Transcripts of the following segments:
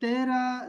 13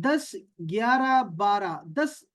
10, 11, 12, 10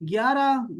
11,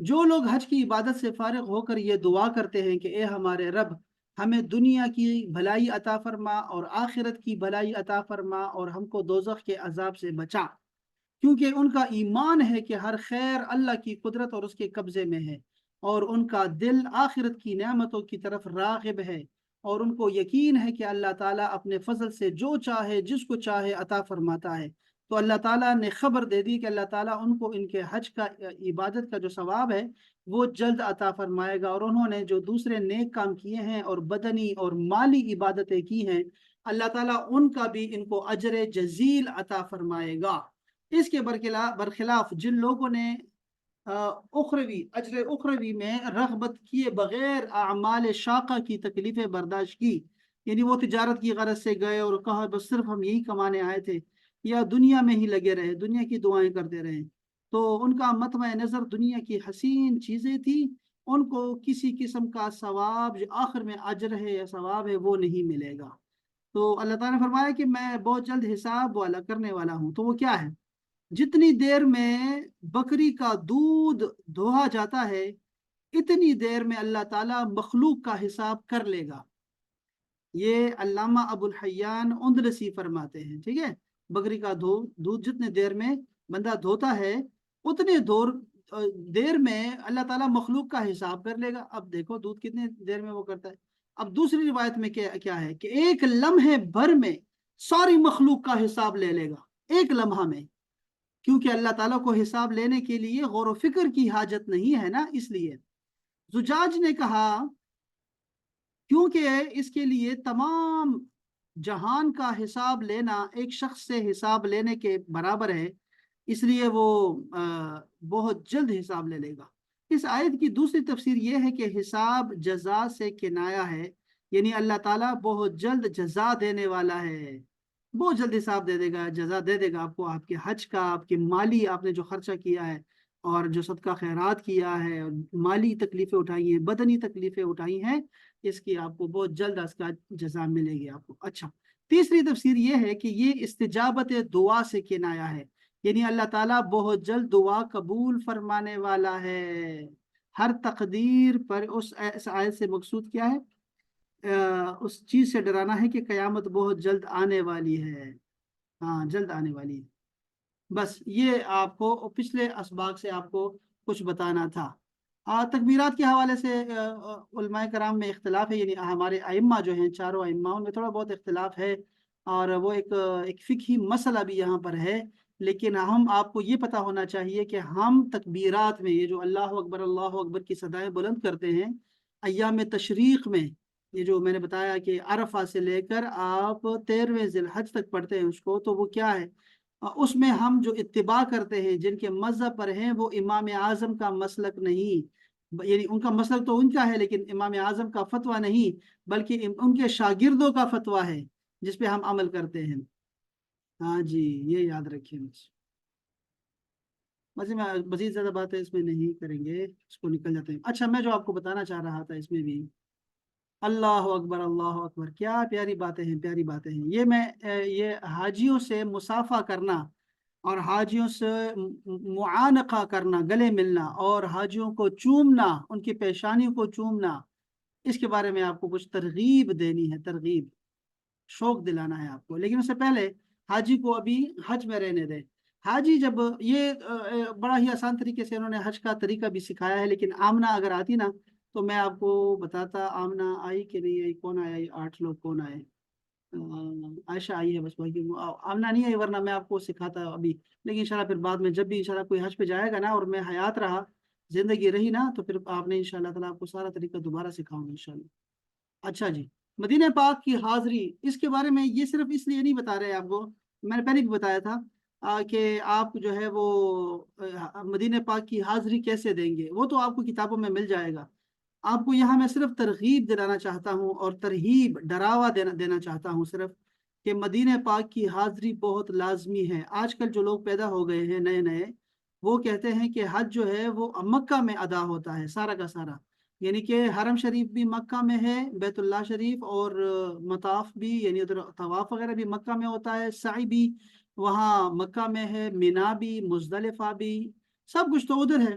جو لوگ حج کی عبادت سے فارغ ہو کر یہ دعا کرتے ہیں کہ اے ہمارے رب، ہمیں دنیا کی بھلائی عطا فرما اور آخرت کی بھلائی عطا فرما اور ہم کو دوزخ کے عذاب سے بچا، کیونکہ ان کا ایمان ہے کہ ہر خیر اللہ کی قدرت اور اس کے قبضے میں ہے، اور ان کا دل آخرت کی نعمتوں کی طرف راغب ہے، اور ان کو یقین ہے کہ اللہ تعالیٰ اپنے فضل سے جو چاہے جس کو چاہے عطا فرماتا ہے۔ تو اللہ تعالیٰ نے خبر دے دی کہ اللہ تعالیٰ ان کو ان کے حج کا عبادت کا جو ثواب ہے وہ جلد عطا فرمائے گا، اور انہوں نے جو دوسرے نیک کام کیے ہیں اور بدنی اور مالی عبادتیں کی ہیں، اللہ تعالیٰ ان کا بھی ان کو اجر جزیل عطا فرمائے گا۔ اس کے برخلاف جن لوگوں نے اجر اخروی میں رغبت کیے بغیر اعمال شاقہ کی تکلیفیں برداشت کی، یعنی وہ تجارت کی غرض سے گئے اور کہا بس صرف ہم یہی کمانے آئے تھے، یا دنیا میں ہی لگے رہے، دنیا کی دعائیں کرتے رہے، تو ان کا مطمع نظر دنیا کی حسین چیزیں تھی، ان کو کسی قسم کا ثواب جو آخر میں اجر ہے یا ثواب ہے وہ نہیں ملے گا۔ تو اللہ تعالیٰ نے فرمایا کہ میں بہت جلد حساب والا کرنے والا ہوں۔ تو وہ کیا ہے؟ جتنی دیر میں بکری کا دودھ دھوہا جاتا ہے اتنی دیر میں اللہ تعالیٰ مخلوق کا حساب کر لے گا۔ یہ علامہ ابو الحیان اندلسی فرماتے ہیں، ٹھیک ہے؟ بکری کا دودھ جتنے دیر میں بندہ دھوتا ہے اتنے دیر میں اللہ تعالیٰ مخلوق کا حساب کر لے گا۔ اب دیکھو دودھ کتنے دیر میں وہ کرتا ہے۔ اب دوسری روایت میں کیا ہے کہ ایک لمحے بھر میں ساری مخلوق کا حساب لے لے گا، ایک لمحہ میں، کیونکہ اللہ تعالیٰ کو حساب لینے کے لیے غور و فکر کی حاجت نہیں ہے نا، اس لیے۔ زجاج نے کہا کیونکہ اس کے لیے تمام جہان کا حساب لینا ایک شخص سے حساب لینے کے برابر ہے، اس لیے وہ بہت جلد حساب لے لے گا۔ اس آیت کی دوسری تفسیر یہ ہے کہ حساب جزا سے کنایا ہے، یعنی اللہ تعالیٰ بہت جلد جزا دینے والا ہے، بہت جلد حساب دے دے گا، جزا دے دے گا آپ کو، آپ کے حج کا، آپ کے مالی آپ نے جو خرچہ کیا ہے اور جو صدقہ خیرات کیا ہے، مالی تکلیفیں اٹھائی ہیں، بدنی تکلیفیں اٹھائی ہیں، اس کی آپ کو بہت جلد اس کا جزا ملے گی آپ کو۔ اچھا، تیسری تفسیر یہ ہے کہ یہ استجابت دعا سے کنایا ہے، یعنی اللہ تعالیٰ بہت جلد دعا قبول فرمانے والا ہے۔ ہر تقدیر پر اس آیت سے مقصود کیا ہے؟ اس چیز سے ڈرانا ہے کہ قیامت بہت جلد آنے والی ہے، ہاں جلد آنے والی ہے۔ بس یہ آپ کو پچھلے اسباق سے آپ کو کچھ بتانا تھا۔ تکبیرات کے حوالے سے علماء کرام میں اختلاف ہے، یعنی ہمارے ائمہ جو ہیں، چاروں ائمہ، ان میں تھوڑا بہت اختلاف ہے، اور وہ ایک فقہی مسئلہ بھی یہاں پر ہے، لیکن آپ کو یہ پتہ ہونا چاہیے کہ ہم تکبیرات میں یہ جو اللہ اکبر کی صدائیں بلند کرتے ہیں ایام تشریق میں، یہ جو میں نے بتایا کہ عرفہ سے لے کر آپ 13ویں ذی الحج تک پڑھتے ہیں اس کو، تو وہ کیا ہے؟ اس میں ہم جو اتباع کرتے ہیں، جن کے مذہب پر ہیں، وہ امام اعظم کا مسلک نہیں، یعنی ان کا مسلک تو ان کا ہے لیکن امام اعظم کا فتویٰ نہیں، بلکہ ان کے شاگردوں کا فتویٰ ہے جس پہ ہم عمل کرتے ہیں۔ ہاں جی، یہ یاد رکھیں بس میں مزید زیادہ باتیں اس میں نہیں کریں گے، اس کو نکل جاتے ہیں۔ اچھا، میں جو آپ کو بتانا چاہ رہا تھا اس میں بھی، اللہ اکبر اللہ اکبر، کیا پیاری باتیں ہیں، پیاری باتیں ہیں۔ یہ حاجیوں سے مصافحہ کرنا اور حاجیوں سے معانقہ کرنا، گلے ملنا، اور حاجیوں کو چومنا، ان کی پیشانیوں کو چومنا، اس کے بارے میں آپ کو کچھ ترغیب دینی ہے، ترغیب، شوق دلانا ہے آپ کو۔ لیکن اس سے پہلے حاجی کو ابھی حج میں رہنے دیں۔ حاجی جب یہ بڑا ہی آسان طریقے سے انہوں نے حج کا طریقہ بھی سکھایا ہے، لیکن آمنہ اگر آتی نا تو میں آپ کو بتاتا۔ آمنہ آئی کہ نہیں آئی؟ کون آیا؟ 8 لوگ کون آئے؟ عائشہ آئی ہے بس، باقی آمنہ نہیں آئی، ورنہ میں آپ کو سکھاتا ابھی۔ لیکن انشاءاللہ پھر بعد میں جب بھی انشاءاللہ کوئی حج پہ جائے گا نا اور میں حیات رہا، زندگی رہی نا، تو پھر آپ نے انشاءاللہ تعالیٰ آپ کو سارا طریقہ دوبارہ سکھاؤں گا انشاءاللہ۔ اچھا جی، مدینہ پاک کی حاضری، اس کے بارے میں یہ صرف اس لیے نہیں بتا رہے آپ کو، میں نے پہلے بھی بتایا تھا کہ آپ جو ہے وہ مدینہ پاک کی حاضری کیسے دیں گے، وہ تو آپ کو کتابوں میں مل جائے گا۔ آپ کو یہاں میں صرف ترغیب دلانا چاہتا ہوں اور ترہیب، ڈراوا دینا چاہتا ہوں صرف، کہ مدینہ پاک کی حاضری بہت لازمی ہے۔ آج کل جو لوگ پیدا ہو گئے ہیں نئے نئے، وہ کہتے ہیں کہ حج جو ہے وہ مکہ میں ادا ہوتا ہے سارا کا سارا، یعنی کہ حرم شریف بھی مکہ میں ہے، بیت اللہ شریف، اور مطاف بھی، یعنی ادھر طواف وغیرہ بھی مکہ میں ہوتا ہے، سعی بھی وہاں مکہ میں ہے، مینا بھی، مزدلفہ بھی، سب کچھ تو ادھر ہے۔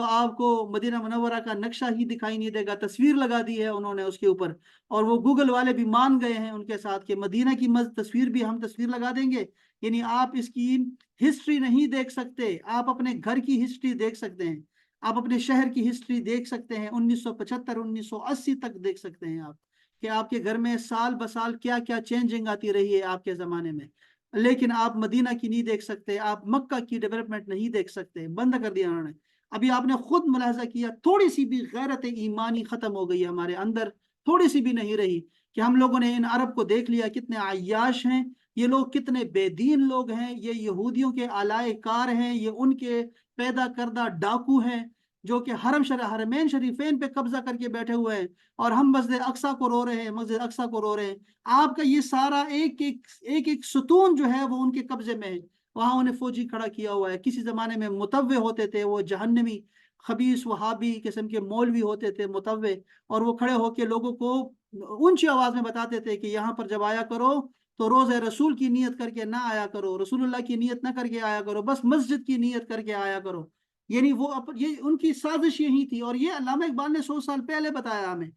تو آپ کو مدینہ منورہ کا نقشہ ہی دکھائی نہیں دے گا، تصویر لگا دی ہے انہوں نے اس کے اوپر، اور وہ گوگل والے بھی مان گئے ہیں ان کے ساتھ کہ مدینہ کی تصویر بھی ہم تصویر لگا دیں گے۔ یعنی آپ اس کی ہسٹری نہیں دیکھ سکتے، آپ اپنے گھر کی ہسٹری دیکھ سکتے ہیں، آپ اپنے شہر کی ہسٹری دیکھ سکتے ہیں، 1975 1980 تک دیکھ سکتے ہیں آپ کہ آپ کے گھر میں سال بسال کیا کیا چینجنگ آتی رہی ہے آپ کے زمانے میں، لیکن آپ مدینہ کی نہیں دیکھ سکتے، آپ مکہ کی ڈیولپمنٹ نہیں دیکھ سکتے، بند کر دیا انہوں نے۔ ابھی آپ نے خود ملاحظہ کیا، تھوڑی سی بھی غیرت ایمانی ختم ہو گئی ہے ہمارے اندر، تھوڑی سی بھی نہیں رہی، کہ ہم لوگوں نے ان عرب کو دیکھ لیا کتنے عیاش ہیں، یہ لوگ کتنے بے دین لوگ ہیں، یہ یہودیوں کے آلائے کار ہیں، یہ ان کے پیدا کردہ ڈاکو ہیں جو کہ حرمین شریفین پہ قبضہ کر کے بیٹھے ہوئے ہیں، اور ہم مسجد اقصیٰ کو رو رہے ہیں، مسجد اقصیٰ کو رو رہے ہیں۔ آپ کا یہ سارا ایک ستون جو ہے وہ ان کے قبضے میں ہے، وہاں انہیں فوجی کھڑا کیا ہوا ہے۔ کسی زمانے میں متوع ہوتے تھے وہ جہنمی خبیث وہابی قسم کے مولوی ہوتے تھے متوع، اور وہ کھڑے ہو کے لوگوں کو اونچی آواز میں بتاتے تھے کہ یہاں پر جب آیا کرو تو روزہ رسول کی نیت کر کے نہ آیا کرو، رسول اللہ کی نیت نہ کر کے آیا کرو، بس مسجد کی نیت کر کے آیا کرو۔ یعنی یہ ان کی سازش یہی تھی، اور یہ علامہ اقبال نے 100 سال پہلے بتایا ہمیں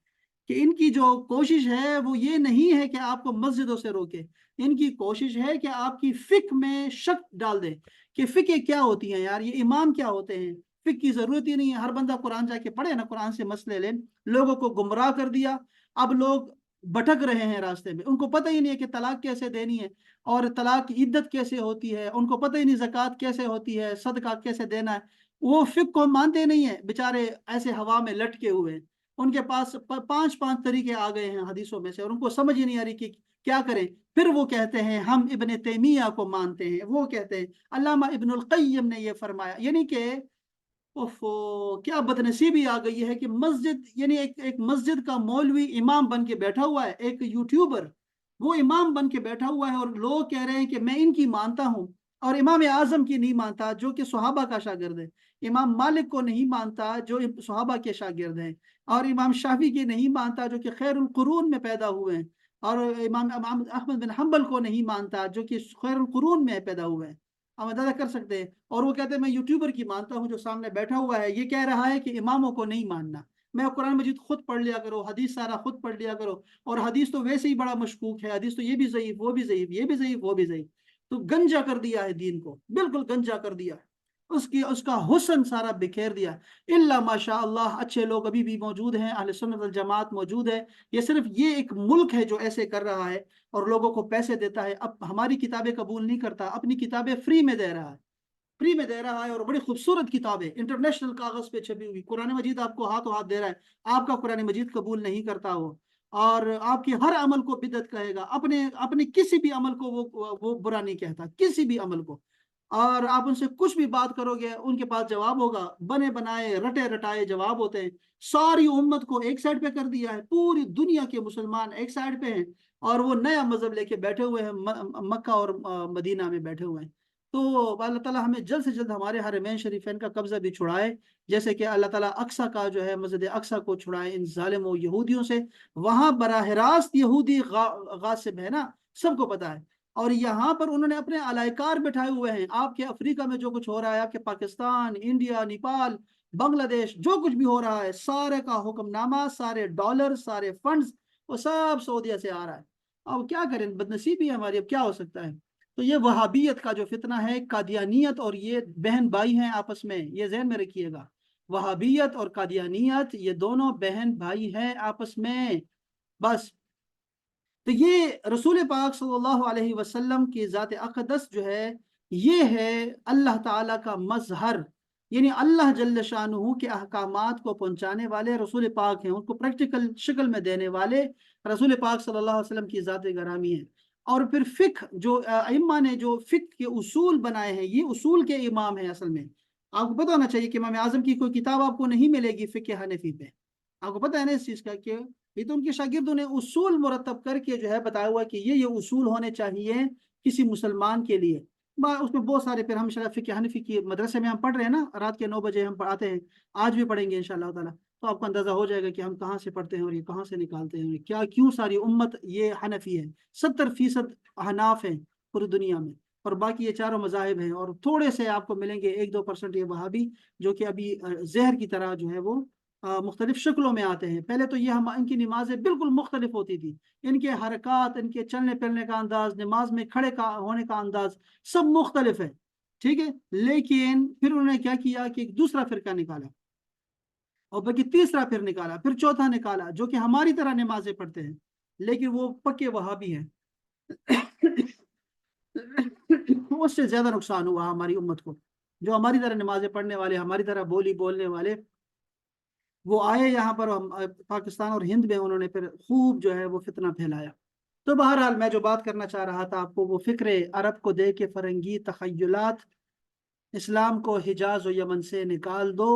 کہ ان کی جو کوشش ہے وہ یہ نہیں ہے کہ آپ کو مسجدوں سے روکے، ان کی کوشش ہے کہ آپ کی فقہ میں شک ڈال دے کہ فقہ کیا ہوتی ہیں یار، یہ امام کیا ہوتے ہیں، فقہ کی ضرورت ہی نہیں ہے، ہر بندہ قرآن جا کے پڑھے نا، قرآن سے مسئلے لے۔ لوگوں کو گمراہ کر دیا، اب لوگ بھٹک رہے ہیں راستے میں، ان کو پتہ ہی نہیں ہے کہ طلاق کیسے دینی ہے، اور طلاق کی عدت کیسے ہوتی ہے، ان کو پتہ ہی نہیں زکوٰۃ کیسے ہوتی ہے، صدقہ کیسے دینا ہے، وہ فقہ کو مانتے نہیں ہیں بیچارے، ایسے ہوا میں لٹکے ہوئے ہیں۔ ان کے پاس پانچ طریقے آ گئے ہیں حدیثوں میں سے، اور ان کو سمجھ ہی نہیں آ رہی کہ کیا کریں۔ پھر وہ کہتے ہیں ہم ابن تیمیہ کو مانتے ہیں، وہ کہتے ہیں علامہ ابن القیم نے یہ فرمایا، یعنی کہ کیا بدنصیبی آ گئی ہے کہ مسجد، یعنی ایک مسجد کا مولوی امام بن کے بیٹھا ہوا ہے، ایک یوٹیوبر وہ امام بن کے بیٹھا ہوا ہے، اور لوگ کہہ رہے ہیں کہ میں ان کی مانتا ہوں، اور امام اعظم کی نہیں مانتا جو کہ صحابہ کا شاگرد ہے، امام مالک کو نہیں مانتا جو صحابہ کے شاگرد ہیں، اور امام شافعی کی نہیں مانتا جو کہ خیر القرون میں پیدا ہوئے ہیں، اور امام احمد بن حنبل کو نہیں مانتا جو کہ خیر القرون میں پیدا ہوئے ہیں۔ ہم اندازہ کر سکتے ہیں، اور وہ کہتے ہیں میں یوٹیوبر کی مانتا ہوں جو سامنے بیٹھا ہوا ہے، یہ کہہ رہا ہے کہ اماموں کو نہیں ماننا، میں قرآن مجید خود پڑھ لیا کرو، حدیث سارا خود پڑھ لیا کرو، اور حدیث تو ویسے ہی بڑا مشکوک ہے، حدیث تو یہ بھی ضعیف وہ بھی ضعیف یہ بھی ضعیف وہ بھی ضعیف، تو گنجا کر دیا ہے دین کو، بالکل گنجا کر دیا ہے، اس کا حسن سارا بکھیر دیا۔ الا ماشاء اللہ اچھے لوگ ابھی بھی موجود ہیں، اہل سنت والجماعت موجود ہے، یہ صرف یہ ایک ملک ہے جو ایسے کر رہا ہے اور لوگوں کو پیسے دیتا ہے، اب ہماری کتابیں قبول نہیں کرتا، اپنی کتابیں فری میں دے رہا ہے، فری میں دے رہا ہے، اور بڑی خوبصورت کتابیں انٹرنیشنل کاغذ پہ چھپی ہوئی، قرآن مجید آپ کو ہاتھوں ہاتھ دے رہا ہے، آپ کا قرآن مجید قبول نہیں کرتا وہ، اور آپ کی ہر عمل کو بدعت کہے گا، اپنے کسی بھی عمل کو وہ برا نہیں کہتا، کسی بھی عمل کو، اور آپ ان سے کچھ بھی بات کرو گے ان کے پاس جواب ہوگا، بنے بنائے رٹے رٹائے جواب ہوتے ہیں۔ ساری امت کو ایک سائڈ پہ کر دیا ہے، پوری دنیا کے مسلمان ایک سائڈ پہ ہیں، اور وہ نیا مذہب لے کے بیٹھے ہوئے ہیں، مکہ اور مدینہ میں بیٹھے ہوئے ہیں۔ تو اللہ تعالیٰ ہمیں جلد سے جلد ہمارے حرمین شریفین کا قبضہ بھی چھڑائے، جیسے کہ اللہ تعالیٰ اقصیٰ کا جو ہے مسجد اقصیٰ کو چھڑائے ان ظالم و یہودیوں سے۔ وہاں براہ راست یہودی غاصب ہے نا، سب کو پتا ہے، اور یہاں پر انہوں نے اپنے علائقار بٹھائے ہوئے ہیں۔ آپ کے افریقہ میں جو کچھ ہو رہا ہے، آپ کے پاکستان، انڈیا، نیپال، بنگلہ دیش، جو کچھ بھی ہو رہا ہے، سارے کا حکم نامہ، سارے ڈالر، سارے فنڈز، وہ سب سعودیہ سے آ رہا ہے۔ اب کیا کریں، بدنصیبی ہے ہماری، اب کیا ہو سکتا ہے۔ تو یہ وہابیت کا جو فتنہ ہے، قادیانیت اور یہ بہن بھائی ہیں آپس میں، یہ ذہن میں رکھیے گا، وہابیت اور قادیانیت یہ دونوں بہن بھائی ہیں آپس میں، بس۔ تو یہ رسول پاک صلی اللہ علیہ وسلم کی ذات اقدس جو ہے، یہ ہے اللہ تعالیٰ کا مظہر، یعنی اللہ جل شانہ کے احکامات کو پہنچانے والے رسول پاک ہیں، ان کو پریکٹیکل شکل میں دینے والے رسول پاک صلی اللہ علیہ وسلم کی ذات گرامی ہے۔ اور پھر فقہ، جو ائمہ نے جو فقہ کے اصول بنائے ہیں، یہ اصول کے امام ہیں اصل میں۔ آپ کو پتہ ہونا چاہیے کہ امام اعظم کی کوئی کتاب آپ کو نہیں ملے گی فقہ حنفی پہ، آپ کو پتہ ہے نا اس چیز کا، کہ یہ تو ان کے شاگردوں نے اصول مرتب کر کے جو ہے بتایا ہوا کہ یہ اصول ہونے چاہیے کسی مسلمان کے لیے۔ اس میں بہت سارے، پھر ہم فقہ حنفی کی مدرسے میں ہم پڑھ رہے ہیں نا، رات کے 9 بجے ہم پڑھاتے ہیں، آج بھی پڑھیں گے انشاءاللہ تعالیٰ، تو آپ کو اندازہ ہو جائے گا کہ ہم کہاں سے پڑھتے ہیں اور یہ کہاں سے نکالتے ہیں، کیا کیوں ساری امت یہ حنفی ہے، 70% احناف ہیں پوری دنیا میں، اور باقی یہ چاروں مذاہب ہیں، اور تھوڑے سے آپ کو ملیں گے 1-2% یہ وہابی جو کہ ابھی زہر کی طرح جو ہے وہ مختلف شکلوں میں آتے ہیں۔ پہلے تو یہ ان کی نمازیں بالکل مختلف ہوتی تھی، ان کے حرکات، ان کے چلنے پھرنے کا انداز، نماز میں کھڑے ہونے کا انداز سب مختلف ہے، ٹھیک ہے۔ لیکن پھر انہوں نے کیا کیا کہ ایک دوسرا فرقہ نکالا، اور بلکہ تیسرا پھر نکالا، پھر چوتھا نکالا، جو کہ ہماری طرح نمازیں پڑھتے ہیں لیکن وہ پکے وہابی ہیں۔ اس سے زیادہ نقصان ہوا ہماری امت کو۔ جو ہماری طرح نمازیں پڑھنے والے، ہماری طرح بولی بولنے والے، وہ آئے یہاں پر پاکستان اور ہند میں، انہوں نے پھر خوب جو ہے وہ فتنہ پھیلایا۔ تو بہرحال میں جو بات کرنا چاہ رہا تھا آپ کو، وہ فکر عرب کو دے کے فرنگی تخیلات، اسلام کو حجاز و یمن سے نکال دو،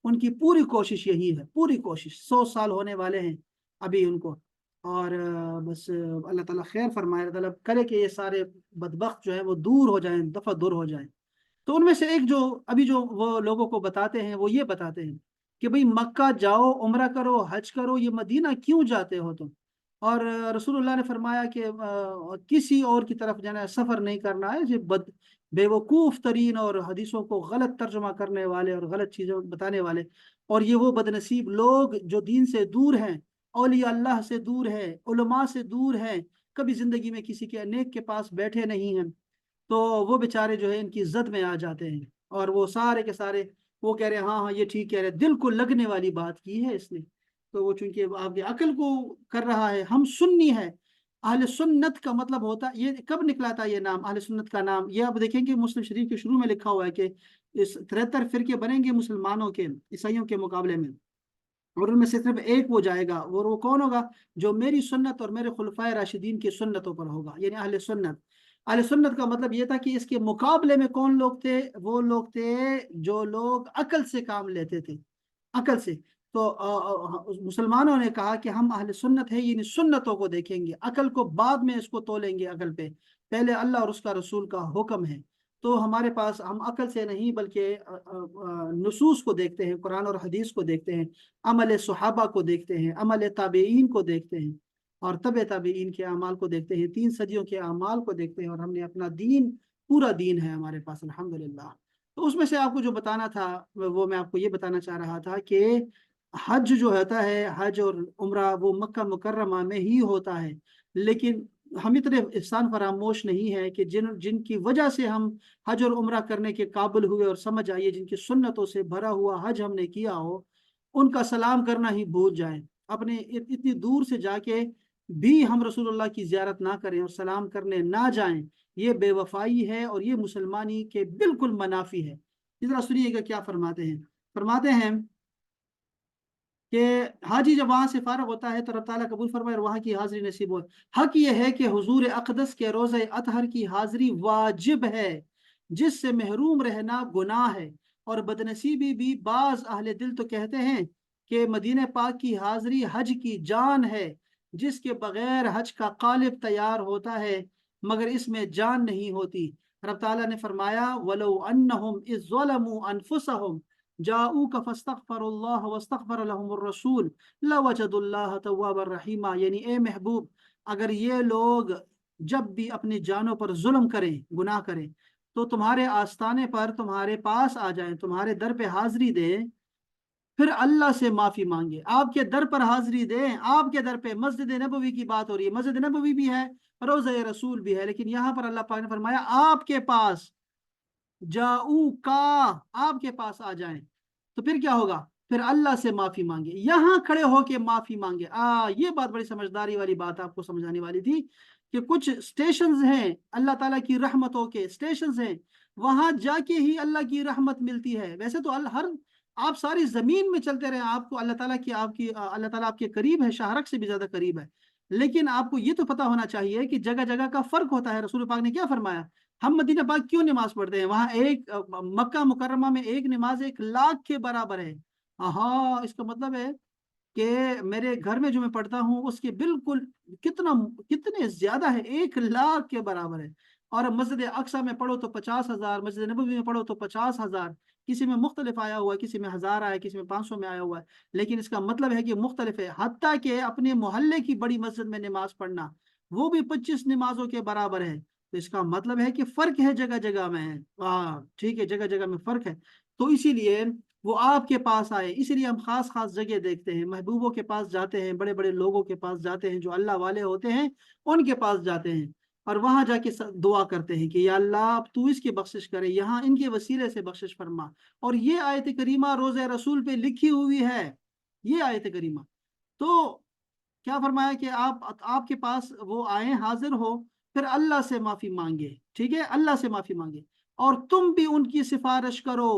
ان کی پوری کوشش یہی ہے، پوری کوشش۔ 100 سال ہونے والے ہیں ابھی ان کو، اور بس اللہ تعالیٰ خیر فرمائے، اللہ تعالیٰ کرے کہ یہ سارے بدبخت جو ہیں وہ دور ہو جائیں، دفع دور ہو جائیں۔ تو ان میں سے ایک جو ابھی جو وہ لوگوں کو بتاتے ہیں، وہ یہ بتاتے ہیں کہ بھئی مکہ جاؤ، عمرہ کرو، حج کرو، یہ مدینہ کیوں جاتے ہو تم؟ اور رسول اللہ نے فرمایا کہ کسی اور کی طرف جانا سفر نہیں کرنا ہے، یہ بے وقوف ترین اور حدیثوں کو غلط ترجمہ کرنے والے اور غلط چیزیں بتانے والے، اور یہ وہ بدنصیب لوگ جو دین سے دور ہیں، اولیاء اللہ سے دور ہیں، علماء سے دور ہیں، کبھی زندگی میں کسی کے نیک کے پاس بیٹھے نہیں ہیں، تو وہ بیچارے جو ہے ان کی زد میں آ جاتے ہیں، اور وہ سارے کے سارے وہ کہہ رہے ہیں ہاں ہاں یہ ٹھیک کہہ رہے، دل کو لگنے والی بات کی ہے اس نے، تو وہ چونکہ آپ کی عقل کو کر رہا ہے۔ ہم سنی ہے، اہل سنت کا مطلب ہوتا، یہ کب نکلا تھا یہ نام اہل سنت کا نام؟ یہ آپ دیکھیں کہ مسلم شریف کے شروع میں لکھا ہوا ہے کہ اس 73 فرقے بنیں گے مسلمانوں کے عیسائیوں کے مقابلے میں، اور ان میں سے صرف ایک وہ جائے گا، اور وہ کون ہوگا؟ جو میری سنت اور میرے خلفائے راشدین کی سنتوں پر ہوگا، یعنی اہل سنت۔ اہل سنت کا مطلب یہ تھا کہ اس کے مقابلے میں کون لوگ تھے؟ وہ لوگ تھے جو لوگ عقل سے کام لیتے تھے، عقل سے۔ تو مسلمانوں نے کہا کہ ہم اہل سنت ہیں، یعنی سنتوں کو دیکھیں گے، عقل کو بعد میں اس کو تولیں گے عقل پہ، پہلے اللہ اور اس کا رسول کا حکم ہے۔ تو ہمارے پاس ہم عقل سے نہیں بلکہ نصوص کو دیکھتے ہیں، قرآن اور حدیث کو دیکھتے ہیں، عمل صحابہ کو دیکھتے ہیں، عمل تابعین کو دیکھتے ہیں، اور تبع تابعین کے اعمال کو دیکھتے ہیں، 3 صدیوں کے اعمال کو دیکھتے ہیں، اور ہم نے اپنا دین، پورا دین ہے ہمارے پاس الحمدللہ۔ تو اس میں سے آپ کو جو بتانا تھا وہ میں آپ کو یہ بتانا چاہ رہا تھا کہ حج جو ہوتا ہے، حج اور عمرہ، وہ مکہ مکرمہ میں ہی ہوتا ہے، لیکن ہم اتنے احسان فراموش نہیں ہے کہ جن کی وجہ سے ہم حج اور عمرہ کرنے کے قابل ہوئے، اور سمجھ آئیے جن کی سنتوں سے بھرا ہوا حج ہم نے کیا ہو، ان کا سلام کرنا ہی بھول جائیں، اپنے اتنی دور سے جا کے بھی ہم رسول اللہ کی زیارت نہ کریں اور سلام کرنے نہ جائیں، یہ بے وفائی ہے، اور یہ مسلمانی کے بالکل منافی ہے۔ اس طرح سنیے گا کیا فرماتے ہیں، فرماتے ہیں کہ حاجی جب وہاں سے فارغ ہوتا ہے تو رب تعالیٰ قبول فرمائے اور وہاں کی حاضری نصیب ہو۔ حق یہ ہے کہ حضور اقدس کے روزہ اطہر کی حاضری واجب ہے، جس سے محروم رہنا گناہ ہے، اور بدنصیبی بھی بعض اہل دل تو کہتے ہیں کہ مدینہ پاک کی حاضری حج کی جان ہے، جس کے بغیر حج کا قالب تیار ہوتا ہے مگر اس میں جان نہیں ہوتی۔ رب تعالیٰ نے فرمایا وَلَوْ أَنَّهُمْ إِذْ ظَلَمُوا أَنفُسَهُمْ جاؤوک فاستغفر اللہ واستغفر لهم الرسول لوجد اللہ توابا رحیما، یعنی اے محبوب، اگر یہ لوگ جب بھی اپنی جانوں پر ظلم کریں، گناہ کریں، تو تمہارے آستانے پر تمہارے پاس آ جائیں، تمہارے در پہ حاضری دیں، پھر اللہ سے معافی مانگے، آپ کے در پر حاضری دیں، آپ کے در پہ۔ مسجد نبوی کی بات ہو رہی ہے، مسجد نبوی بھی ہے، روضہ رسول بھی ہے، لیکن یہاں پر اللہ پاک نے فرمایا آپ کے پاس، جاؤ کا، آپ کے پاس آ جائیں، تو پھر کیا ہوگا؟ پھر اللہ سے معافی مانگے، یہاں کھڑے ہو کے معافی مانگے۔ یہ بات بڑی سمجھداری والی بات آپ کو سمجھانے والی تھی کہ کچھ سٹیشنز ہیں اللہ تعالیٰ کی رحمتوں کے سٹیشنز ہیں، وہاں جا کے ہی اللہ کی رحمت ملتی ہے۔ ویسے تو ہر آپ ساری زمین میں چلتے رہے، آپ کو اللہ تعالیٰ اللہ تعالیٰ آپ کے قریب ہے، شاہرک سے بھی زیادہ قریب ہے، لیکن آپ کو یہ تو پتا ہونا چاہیے کہ جگہ جگہ کا فرق ہوتا ہے۔ رسول پاک نے کیا فرمایا؟ ہم مدینہ پاک کیوں نماز پڑھتے ہیں؟ وہاں ایک مکہ مکرمہ میں ایک نماز 1,00,000 کے برابر ہے۔ ہاں، اس کا مطلب ہے کہ میرے گھر میں جو میں پڑھتا ہوں اس کے بالکل کتنے زیادہ ہے، 1,00,000 کے برابر ہے۔ اور مسجد اقصیٰ میں پڑھو تو 50,000، مسجد نبوی میں پڑھو تو 50,000، کسی میں مختلف آیا ہوا ہے، کسی میں 1,000 آیا، کسی میں 500 میں آیا ہوا ہے، لیکن اس کا مطلب ہے کہ مختلف ہے۔ حتیٰ کہ اپنے محلے کی بڑی مسجد میں نماز پڑھنا وہ بھی 25 نمازوں کے برابر ہے۔ تو اس کا مطلب ہے کہ فرق ہے جگہ جگہ میں ہے، ٹھیک ہے، جگہ جگہ میں فرق ہے، تو اسی لیے وہ آپ کے پاس آئے، اسی لیے ہم خاص خاص جگہ دیکھتے ہیں، محبوبوں کے پاس جاتے ہیں، بڑے بڑے لوگوں کے پاس جاتے ہیں جو اللہ والے ہوتے ہیں، ان کے پاس جاتے ہیں، اور وہاں جا کے دعا کرتے ہیں کہ یا اللہ اب تو اس کی بخشش کرے، یہاں ان کے وسیلے سے بخشش فرما۔ اور یہ آیت کریمہ روضہ رسول پہ لکھی ہوئی ہے، یہ آیت کریمہ، تو کیا فرمایا کہ آپ کے پاس وہ آئیں، حاضر ہو، پھر اللہ سے معافی مانگے، ٹھیک ہے، اللہ سے معافی مانگے، اور تم بھی ان کی سفارش کرو،